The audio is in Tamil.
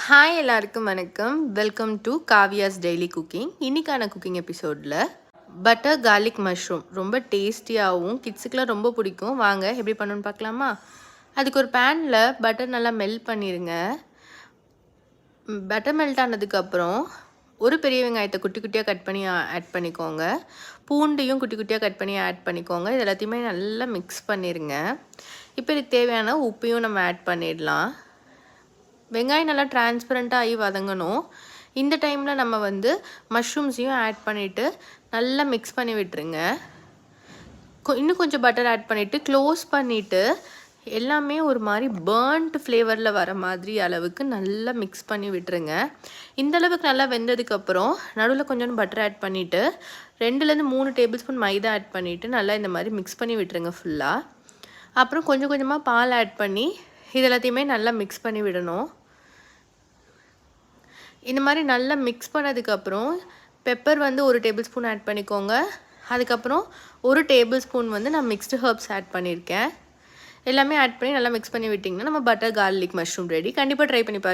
ஹாய் எல்லாருக்கும் வணக்கம். Welcome to Kavya's daily cooking. இன்றைக்கான குக்கிங் எபிசோடில் பட்டர் கார்லிக் மஷ்ரூம் ரொம்ப டேஸ்டியாகவும் கிட்ஸுக்கெலாம் ரொம்ப பிடிக்கும். வாங்க எப்படி பண்ணணுன்னு பார்க்கலாமா? அதுக்கு ஒரு பேனில் பட்டர் நல்லா மெல்ட் பண்ணிடுங்க. பட்டர் மெல்ட் ஆனதுக்கப்புறம் ஒரு பெரிய வெங்காயத்தை குட்டி குட்டியாக கட் பண்ணி ஆட் பண்ணிக்கோங்க. பூண்டையும் குட்டி குட்டியாக கட் பண்ணி ஆட் பண்ணிக்கோங்க. இது எல்லாத்தையுமே நல்லா மிக்ஸ் பண்ணிடுங்க. இப்போ இதுக்கு தேவையான உப்பையும் நம்ம ஆட் பண்ணிடலாம். வெங்காயம் நல்லா டிரான்ஸ்பரண்ட்டாக ஆகி வதங்கணும். இந்த டைமில் நம்ம மஷ்ரூம்ஸையும் ஆட் பண்ணிவிட்டு நல்லா மிக்ஸ் பண்ணி விட்டுருங்க. இன்னும் கொஞ்சம் பட்டர் ஆட் பண்ணிவிட்டு க்ளோஸ் பண்ணிவிட்டு எல்லாமே ஒரு மாதிரி பர்ன்ட் ஃப்ளேவரில் வர மாதிரி அளவுக்கு நல்லா மிக்ஸ் பண்ணி விட்டுருங்க. இந்த அளவுக்கு நல்லா வெந்ததுக்கப்புறம் நடுவில் கொஞ்சம் பட்டர் ஆட் பண்ணிவிட்டு 2-3 டேபிள் ஸ்பூன் மைதா ஆட் பண்ணிவிட்டு நல்லா இந்த மாதிரி மிக்ஸ் பண்ணி விட்டுருங்க ஃபுல்லாக. அப்புறம் கொஞ்சம் கொஞ்சமாக பால் ஆட் பண்ணி இது எல்லாத்தையுமே நல்லா மிக்ஸ் பண்ணி விடணும். இந்த மாதிரி நல்லா மிக்ஸ் பண்ணதுக்கப்புறம் பெப்பர் 1 டேபிள் ஸ்பூன் ஆட் பண்ணிக்கோங்க. அதுக்கப்புறம் 1 டேபிள் ஸ்பூன் நான் மிக்ஸ்டு ஹர்ப்ஸ் ஆட் பண்ணியிருக்கேன். எல்லாமே ஆட் பண்ணி நல்லா மிக்ஸ் பண்ணி விட்டிங்கன்னா நம்ம பட்டர் கார்லிக் மஷ்ரூம் ரெடி. கண்டிப்பாக ட்ரை பண்ணி பாருங்கள்.